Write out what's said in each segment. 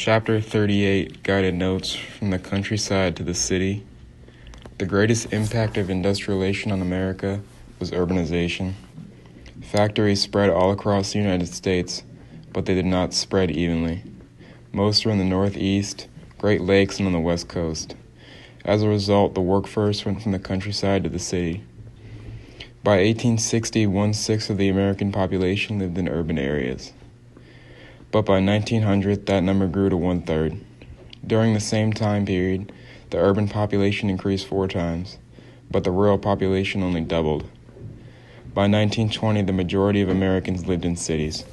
Chapter 38 Guided Notes from the Countryside to the City. The greatest impact of industrialization on America was urbanization. Factories spread all across the United States, but they did not spread evenly. Most were in the Northeast, Great Lakes, and on the West Coast. As a result, the workforce went from the countryside to the city. By 1860, 1/6 of the American population lived in urban areas. But by 1900, that number grew to 1/3. During the same time period, the urban population increased 4 times, but the rural population only doubled. By 1920, the majority of Americans lived in cities.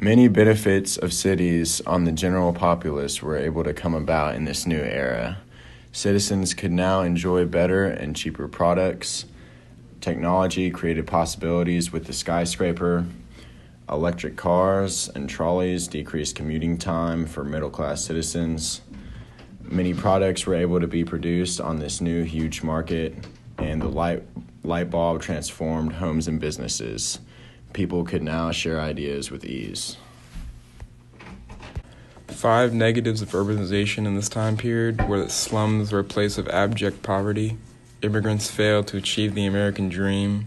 Many benefits of cities on the general populace were able to come about in this new era. Citizens could now enjoy better and cheaper products. Technology created possibilities with the skyscraper. Electric cars and trolleys decreased commuting time for middle-class citizens. Many products were able to be produced on this new huge market, and the light bulb transformed homes and businesses. People could now share ideas with ease. 5 negatives of urbanization in this time period were that slums were a place of abject poverty, immigrants failed to achieve the American dream,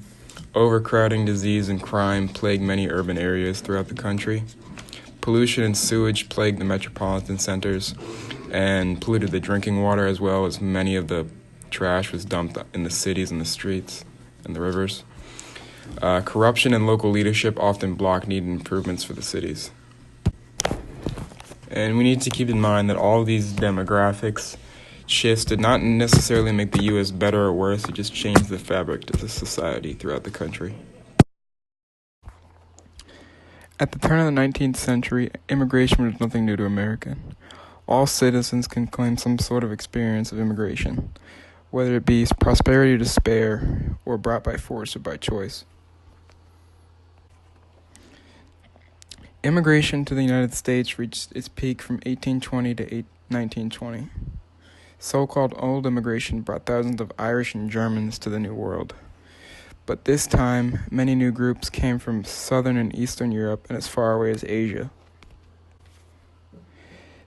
overcrowding, disease, and crime plagued many urban areas throughout the country. Pollution and sewage plagued the metropolitan centers and polluted the drinking water, as well as many of the trash was dumped in the cities and the streets and the rivers. Corruption and local leadership often blocked needed improvements for the cities. And we need to keep in mind that all of these demographics shifts did not necessarily make the U.S. better or worse, it just changed the fabric of the society throughout the country. At the turn of the 19th century, immigration was nothing new to America. All citizens can claim some sort of experience of immigration, whether it be prosperity to spare or brought by force or by choice. Immigration to the United States reached its peak from 1820 to 1920. So-called old immigration brought thousands of Irish and Germans to the New World. But this time, many new groups came from Southern and Eastern Europe and as far away as Asia.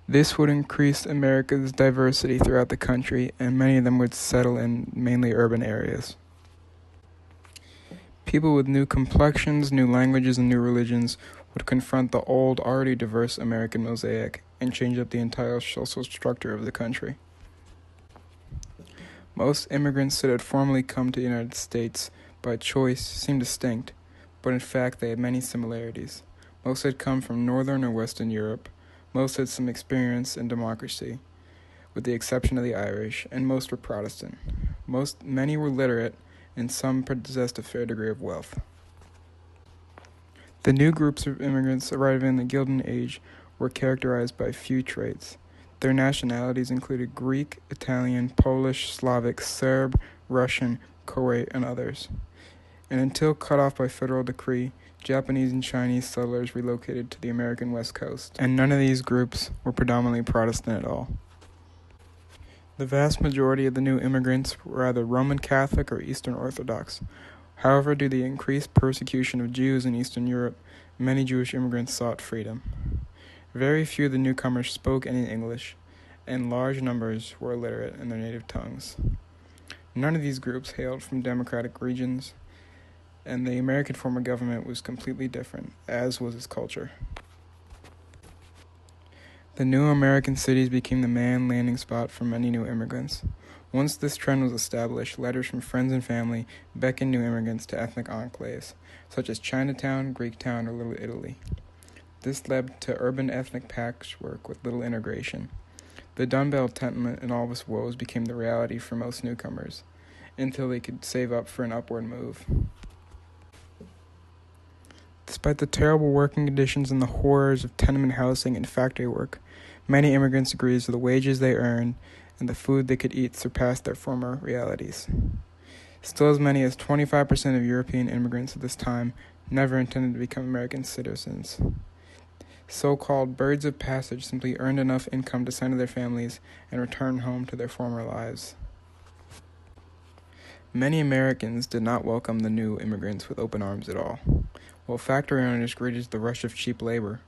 This would increase America's diversity throughout the country, and many of them would settle in mainly urban areas. People with new complexions, new languages, and new religions would confront the old, already diverse American mosaic and change up the entire social structure of the country. Most immigrants that had formerly come to the United States by choice seemed distinct, but in fact they had many similarities. Most had come from Northern or Western Europe. Most had some experience in democracy, with the exception of the Irish, and most were Protestant. Many were literate, and some possessed a fair degree of wealth. The new groups of immigrants arriving in the Gilded Age were characterized by few traits. Their nationalities included Greek, Italian, Polish, Slavic, Serb, Russian, Croat, and others. And until cut off by federal decree, Japanese and Chinese settlers relocated to the American West Coast, and none of these groups were predominantly Protestant at all. The vast majority of the new immigrants were either Roman Catholic or Eastern Orthodox. However, due to the increased persecution of Jews in Eastern Europe, many Jewish immigrants sought freedom. Very few of the newcomers spoke any English, and large numbers were illiterate in their native tongues. None of these groups hailed from democratic regions, and the American form of government was completely different, as was its culture. The new American cities became the main landing spot for many new immigrants. Once this trend was established, letters from friends and family beckoned new immigrants to ethnic enclaves, such as Chinatown, Greektown, or Little Italy. This led to urban ethnic patchwork with little integration. The Dunbelt tenement and all of its woes became the reality for most newcomers, until they could save up for an upward move. Despite the terrible working conditions and the horrors of tenement housing and factory work, many immigrants agreed that the wages they earned and the food they could eat surpassed their former realities. Still, as many as 25% of European immigrants at this time never intended to become American citizens. So-called birds of passage simply earned enough income to send to their families and return home to their former lives. Many Americans did not welcome the new immigrants with open arms at all. While factory owners greeted the rush of cheap labor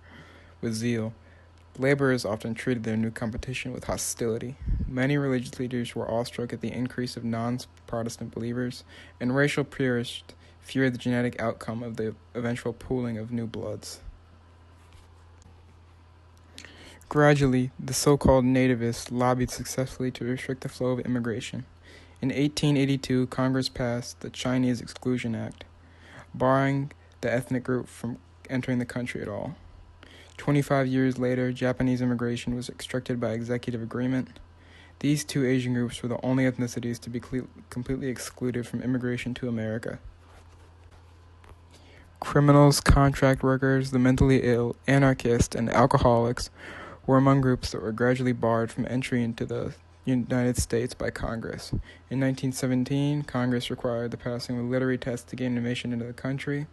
with zeal, laborers often treated their new competition with hostility. Many religious leaders were awestruck at the increase of non-Protestant believers, and racial purists feared the genetic outcome of the eventual pooling of new bloods. Gradually, the so-called nativists lobbied successfully to restrict the flow of immigration. In 1882, Congress passed the Chinese Exclusion Act, barring the ethnic group from entering the country at all. 25 years later, Japanese immigration was restricted by executive agreement. These two Asian groups were the only ethnicities to be completely excluded from immigration to America. Criminals, contract workers, the mentally ill, anarchists, and alcoholics were among groups that were gradually barred from entry into the United States by Congress. In 1917, Congress required the passing of a literary test to gain admission into the country.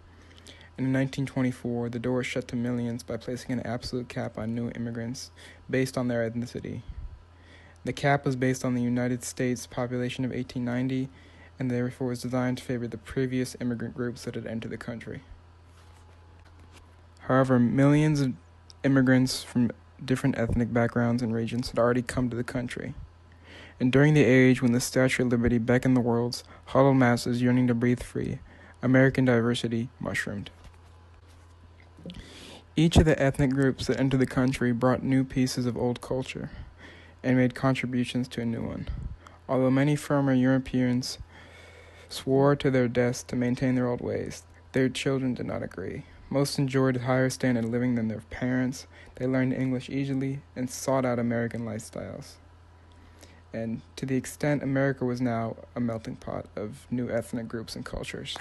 And in 1924, the door was shut to millions by placing an absolute cap on new immigrants based on their ethnicity. The cap was based on the United States population of 1890, and therefore was designed to favor the previous immigrant groups that had entered the country. However, millions of immigrants from different ethnic backgrounds and regions had already come to the country. And during the age when the Statue of Liberty beckoned the world's huddled masses yearning to breathe free, American diversity mushroomed. Each of the ethnic groups that entered the country brought new pieces of old culture and made contributions to a new one. Although many former Europeans swore to their deaths to maintain their old ways, their children did not agree. Most enjoyed a higher standard of living than their parents. They learned English easily and sought out American lifestyles. And to the extent America was now a melting pot of new ethnic groups and cultures.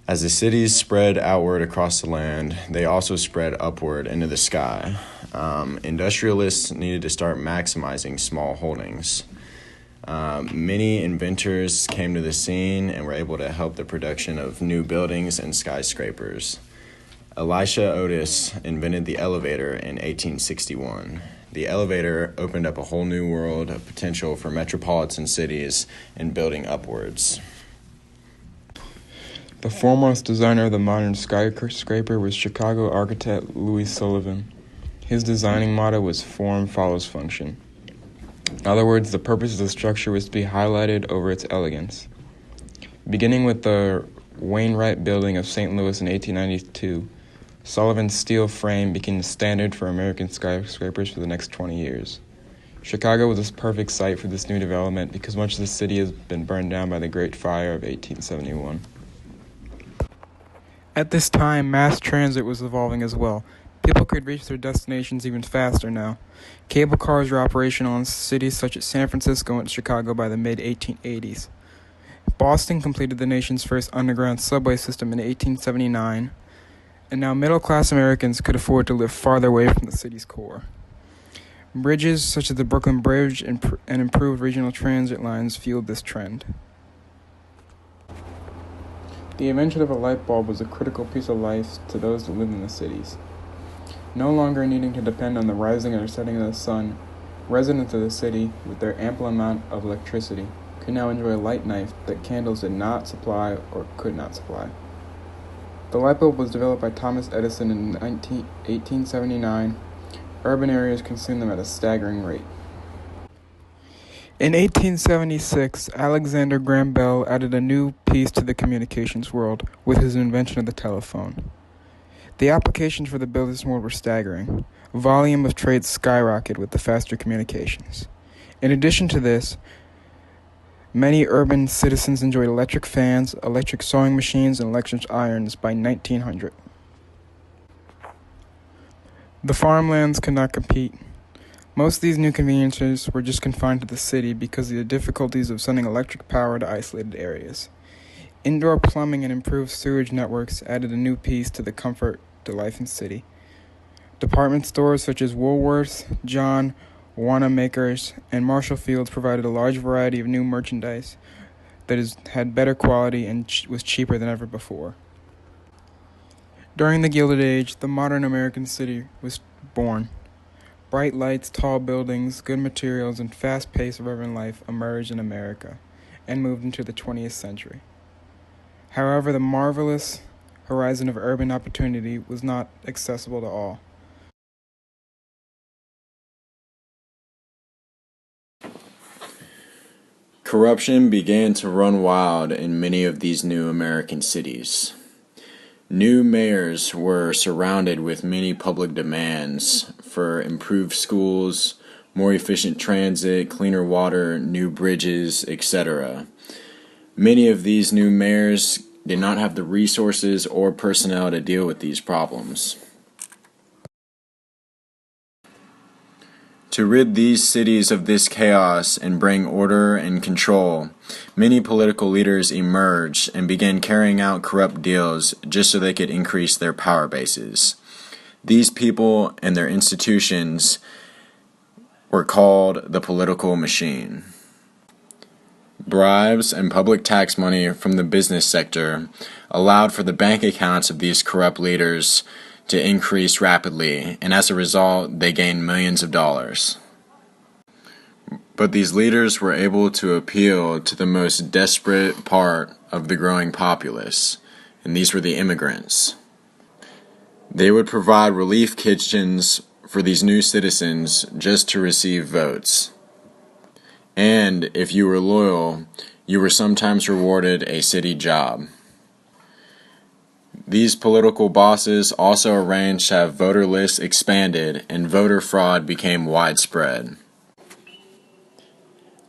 As the cities spread outward across the land, they also spread upward into the sky. Industrialists needed to start maximizing small holdings. Many inventors came to the scene and were able to help the production of new buildings and skyscrapers. Elisha Otis invented the elevator in 1861. The elevator opened up a whole new world of potential for metropolitan cities and building upwards. The foremost designer of the modern skyscraper was Chicago architect Louis Sullivan. His designing motto was "Form follows function." In other words, the purpose of the structure was to be highlighted over its elegance. Beginning with the Wainwright Building of St. Louis in 1892, Sullivan's steel frame became the standard for American skyscrapers for the next 20 years. Chicago was a perfect site for this new development because much of the city has been burned down by the Great Fire of 1871. At this time, mass transit was evolving as well. People could reach their destinations even faster now. Cable cars were operational in cities such as San Francisco and Chicago by the mid-1880s. Boston completed the nation's first underground subway system in 1879, and now middle-class Americans could afford to live farther away from the city's core. Bridges such as the Brooklyn Bridge and improved regional transit lines fueled this trend. The invention of a light bulb was a critical piece of life to those that lived in the cities. No longer needing to depend on the rising or setting of the sun, residents of the city, with their ample amount of electricity, could now enjoy a light knife that candles did not supply or could not supply. The light bulb was developed by Thomas Edison in 1879. Urban areas consumed them at a staggering rate. In 1876, Alexander Graham Bell added a new piece to the communications world with his invention of the telephone. The applications for the business world were staggering. Volume of trade skyrocketed with the faster communications. In addition to this, many urban citizens enjoyed electric fans, electric sewing machines, and electric irons by 1900. The farmlands could not compete. Most of these new conveniences were just confined to the city because of the difficulties of sending electric power to isolated areas. Indoor plumbing and improved sewage networks added a new piece to the comfort to life in the city. Department stores such as Woolworths, John, Wanamaker's, and Marshall Field's provided a large variety of new merchandise that had better quality and was cheaper than ever before. During the Gilded Age, the modern American city was born. Bright lights, tall buildings, good materials, and fast pace of urban life emerged in America and moved into the 20th century. However, the marvelous horizon of urban opportunity was not accessible to all. Corruption began to run wild in many of these new American cities. New mayors were surrounded with many public demands for improved schools, more efficient transit, cleaner water, new bridges, etc. Many of these new mayors did not have the resources or personnel to deal with these problems. To rid these cities of this chaos and bring order and control, many political leaders emerged and began carrying out corrupt deals just so they could increase their power bases. These people and their institutions were called the political machine. Bribes and public tax money from the business sector allowed for the bank accounts of these corrupt leaders to increase rapidly, and as a result, they gained millions of dollars. But these leaders were able to appeal to the most desperate part of the growing populace, and these were the immigrants. They would provide relief kitchens for these new citizens just to receive votes. And if you were loyal, you were sometimes rewarded a city job. These political bosses also arranged to have voter lists expanded, and voter fraud became widespread.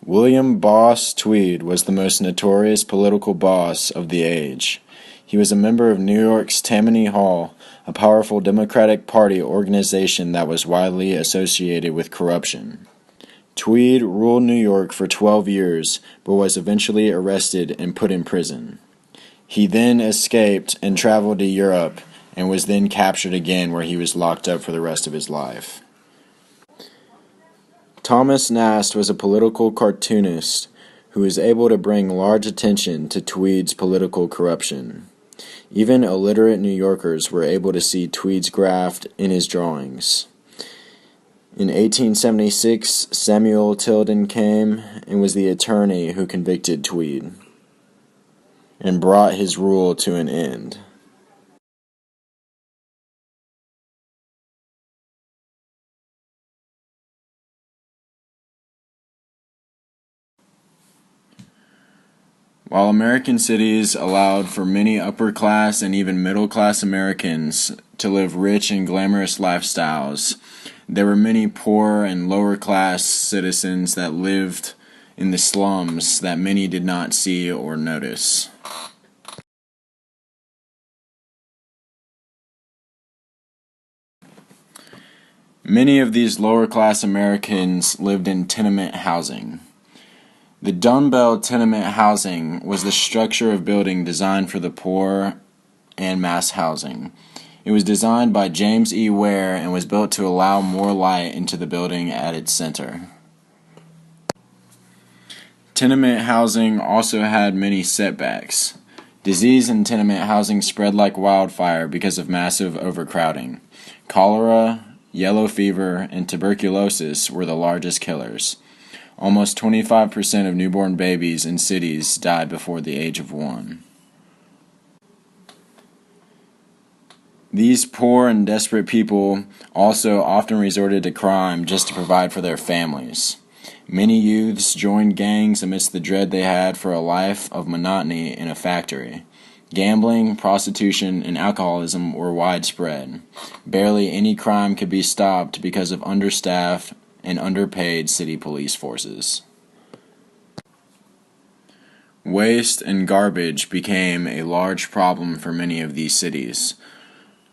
William Boss Tweed was the most notorious political boss of the age. He was a member of New York's Tammany Hall, a powerful Democratic Party organization that was widely associated with corruption. Tweed ruled New York for 12 years, but was eventually arrested and put in prison. He then escaped and traveled to Europe and was then captured again, where he was locked up for the rest of his life. Thomas Nast was a political cartoonist who was able to bring large attention to Tweed's political corruption. Even illiterate New Yorkers were able to see Tweed's graft in his drawings. In 1876, Samuel Tilden came and was the attorney who convicted Tweed and brought his rule to an end. While American cities allowed for many upper-class and even middle-class Americans to live rich and glamorous lifestyles, there were many poor and lower-class citizens that lived in the slums that many did not see or notice. Many of these lower-class Americans lived in tenement housing. The dumbbell tenement housing was the structure of building designed for the poor and mass housing. It was designed by James E. Ware and was built to allow more light into the building at its center. Tenement housing also had many setbacks. Disease in tenement housing spread like wildfire because of massive overcrowding. Cholera, yellow fever, and tuberculosis were the largest killers. Almost 25% of newborn babies in cities died before the age of 1. These poor and desperate people also often resorted to crime just to provide for their families. Many youths joined gangs amidst the dread they had for a life of monotony in a factory. Gambling, prostitution, and alcoholism were widespread. Barely any crime could be stopped because of understaffed and underpaid city police forces. Waste and garbage became a large problem for many of these cities.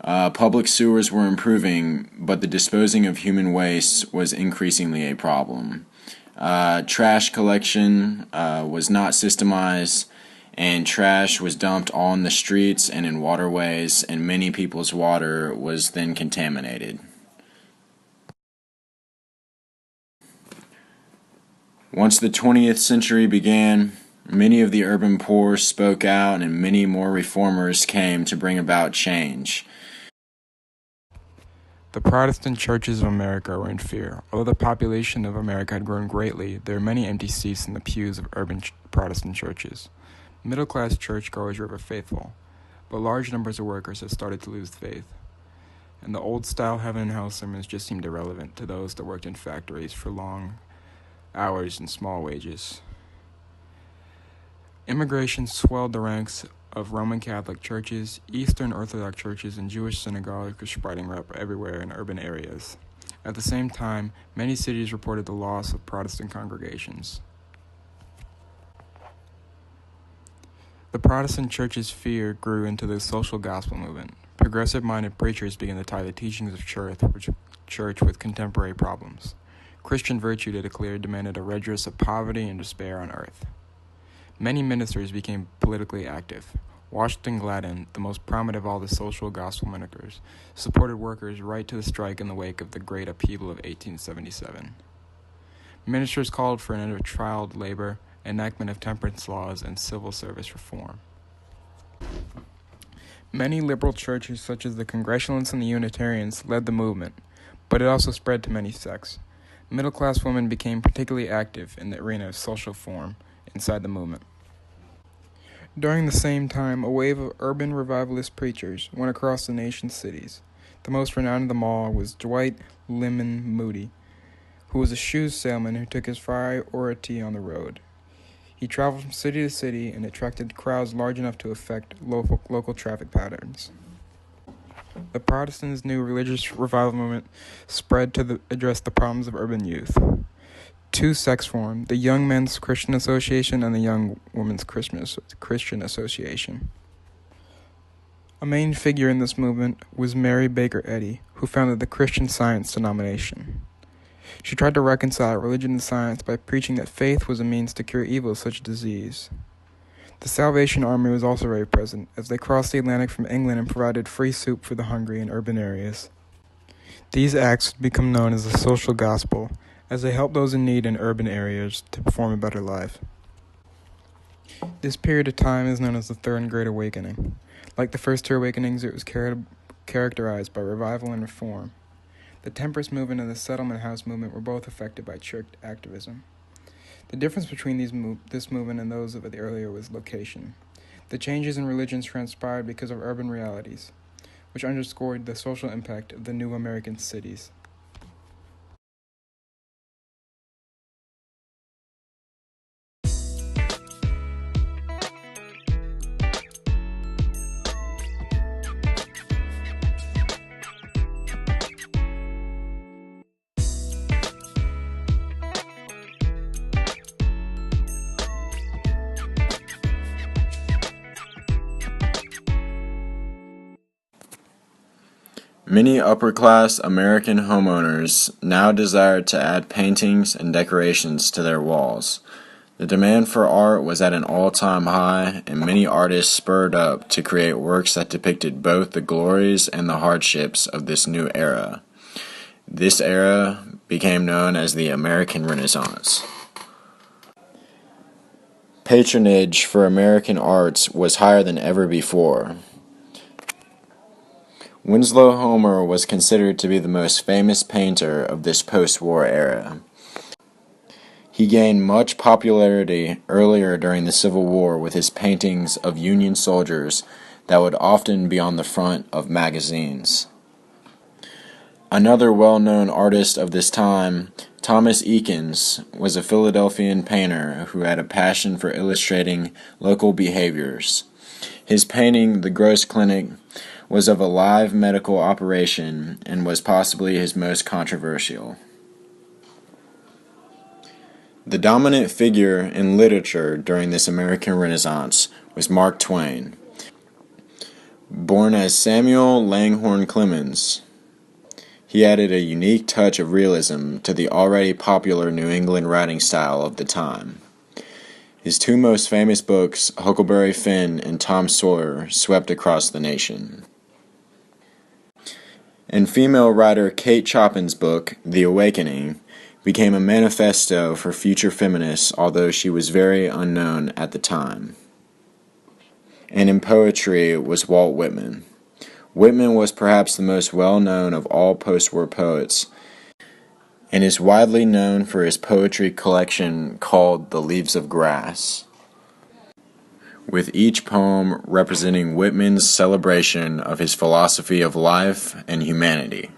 Public sewers were improving, but the disposing of human waste was increasingly a problem. Trash collection was not systemized, and trash was dumped on the streets and in waterways, and many people's water was then contaminated. Once the 20th century began, many of the urban poor spoke out, and many more reformers came to bring about change. The Protestant churches of America were in fear. Although the population of America had grown greatly, there were many empty seats in the pews of urban Protestant churches. Middle-class churchgoers were ever faithful. but large numbers of workers had started to lose faith, and the old-style heaven and hell sermons just seemed irrelevant to those that worked in factories for long hours and small wages. Immigration swelled the ranks of Roman Catholic churches, Eastern Orthodox churches, and Jewish synagogues were spreading up everywhere in urban areas. At the same time, many cities reported the loss of Protestant congregations. The Protestant church's fear grew into the social gospel movement. Progressive-minded preachers began to tie the teachings of church with contemporary problems. Christian virtue, they declared, demanded a redress of poverty and despair on earth. Many ministers became politically active. Washington Gladden, the most prominent of all the social gospel ministers, supported workers' right to the strike in the wake of the Great Upheaval of 1877. Ministers called for an end of child labor, enactment of temperance laws, and civil service reform. Many liberal churches, such as the Congregationalists and the Unitarians, led the movement, but it also spread to many sects. Middle-class women became particularly active in the arena of social reform inside the movement. During the same time, a wave of urban revivalist preachers went across the nation's cities. The most renowned of them all was Dwight Lyman Moody, who was a shoe salesman who took his priority on the road. He traveled from city to city and attracted crowds large enough to affect local traffic patterns. The Protestants' new religious revival movement spread to address the problems of urban youth. Two sects formed, the Young Men's Christian Association and the Young Women's Christian Association. A main figure in this movement was Mary Baker Eddy, who founded the Christian Science denomination. She tried to reconcile religion and science by preaching that faith was a means to cure evils such as disease. The Salvation Army was also very present, as they crossed the Atlantic from England and provided free soup for the hungry in urban areas. These acts would become known as the social gospel, as they helped those in need in urban areas to perform a better life. This period of time is known as the Third Great Awakening. Like the first two awakenings, it was characterized by revival and reform. The temperance movement and the settlement house movement were both affected by church activism. The difference between this movement and those of the earlier was location. The changes in religions transpired because of urban realities, which underscored the social impact of the new American cities. Many upper-class American homeowners now desired to add paintings and decorations to their walls. The demand for art was at an all-time high, and many artists spurred up to create works that depicted both the glories and the hardships of this new era. This era became known as the American Renaissance. Patronage for American arts was higher than ever before. Winslow Homer was considered to be the most famous painter of this post-war era. He gained much popularity earlier during the Civil War with his paintings of Union soldiers that would often be on the front of magazines. Another well-known artist of this time, Thomas Eakins, was a Philadelphian painter who had a passion for illustrating local behaviors. His painting, The Gross Clinic, was of a live medical operation and was possibly his most controversial. The dominant figure in literature during this American Renaissance was Mark Twain. Born as Samuel Langhorne Clemens, he added a unique touch of realism to the already popular New England writing style of the time. His two most famous books, Huckleberry Finn and Tom Sawyer, swept across the nation. And female writer Kate Chopin's book, The Awakening, became a manifesto for future feminists, although she was very unknown at the time. And in poetry was Walt Whitman. Whitman was perhaps the most well-known of all post-war poets, and is widely known for his poetry collection called The Leaves of Grass. with each poem representing Whitman's celebration of his philosophy of life and humanity.